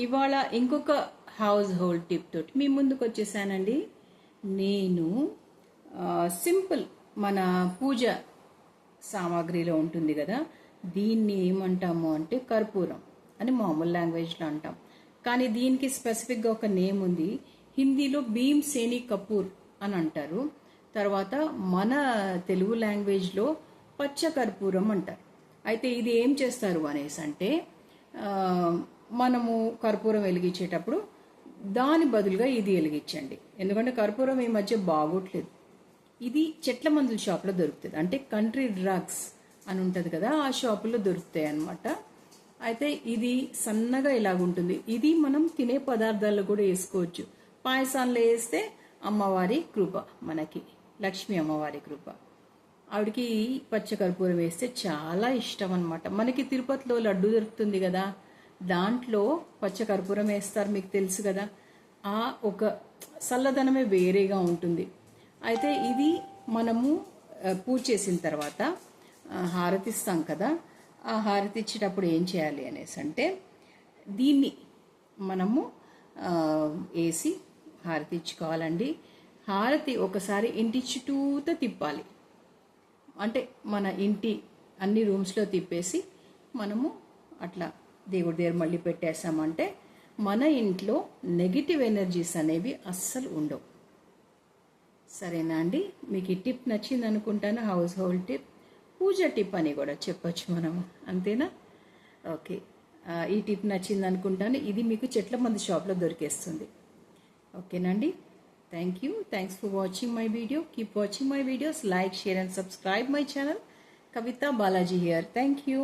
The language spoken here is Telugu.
ఇవాళ ఇంకొక హౌస్ హోల్డ్ టిప్ తోటి మీ ముందుకు వచ్చేసానండి. నేను సింపుల్ మన పూజ సామాగ్రిలో ఉంటుంది కదా, దీన్ని ఏమంటాము అంటే కర్పూరం అని మామూలు లాంగ్వేజ్లో అంటాం. కానీ దీనికి స్పెసిఫిక్గా ఒక నేమ్ ఉంది. హిందీలో భీమ్ సేని కపూర్ అని అంటారు. తర్వాత మన తెలుగు లాంగ్వేజ్లో పచ్చ కర్పూరం అంటారు. అయితే ఇది ఏం చేస్తారు అనేసి అంటే మనము కర్పూరం వెలిగించేటప్పుడు దాని బదులుగా ఇది వెలిగించండి. ఎందుకంటే కర్పూరం ఈ మధ్య బాగోట్లేదు. ఇది చెట్ల మందుల షాప్లో దొరుకుతుంది. అంటే కంట్రీ డ్రగ్స్ అని ఉంటుంది కదా, ఆ షాపులో దొరుకుతాయి అన్నమాట. అయితే ఇది సన్నగా ఇలాగుంటుంది. ఇది మనం తినే పదార్థాల్లో కూడా వేసుకోవచ్చు. పాయసాల్లో వేస్తే అమ్మవారి కృప, మనకి లక్ష్మీ అమ్మవారి కృప. ఆవిడకి పచ్చకర్పూరం వేస్తే చాలా ఇష్టం అనమాట. మనకి తిరుపతిలో లడ్డు దొరుకుతుంది కదా, దాంట్లో పచ్చకర్పూరం వేస్తారు, మీకు తెలుసు కదా. ఆ ఒక చల్లదనమే వేరేగా ఉంటుంది. అయితే ఇది మనము పూజ చేసిన తర్వాత హారతిస్తాం కదా, ఆ హారతి ఇచ్చేటప్పుడు ఏం చేయాలి అనేసి అంటే దీన్ని మనము వేసి హారతి ఇచ్చుకోవాలండి. హారతి ఒకసారి ఇంటి చుట్టూతో తిప్పాలి. అంటే మన ఇంటి అన్ని రూమ్స్లో తిప్పేసి మనము అట్లా దేవుడి దగ్గర మళ్ళీ పెట్టేసామంటే మన ఇంట్లో నెగిటివ్ ఎనర్జీస్ అనేవి అస్సలు ఉండవు. సరేనా అండి? మీకు ఈ టిప్ నచ్చింది అనుకుంటాను. హౌస్ హోల్డ్ టిప్, పూజ టిప్ అని కూడా చెప్పొచ్చు మనము, అంతేనా? ఓకే, ఈ టిప్ నచ్చింది అనుకుంటాను. ఇది మీకు చెట్ల మందు షాప్లో దొరికేస్తుంది. ఓకేనండి? Thanks for watching my video. Keep watching my videos. Like, share and subscribe my channel. Kavita Balaji here. Thank you.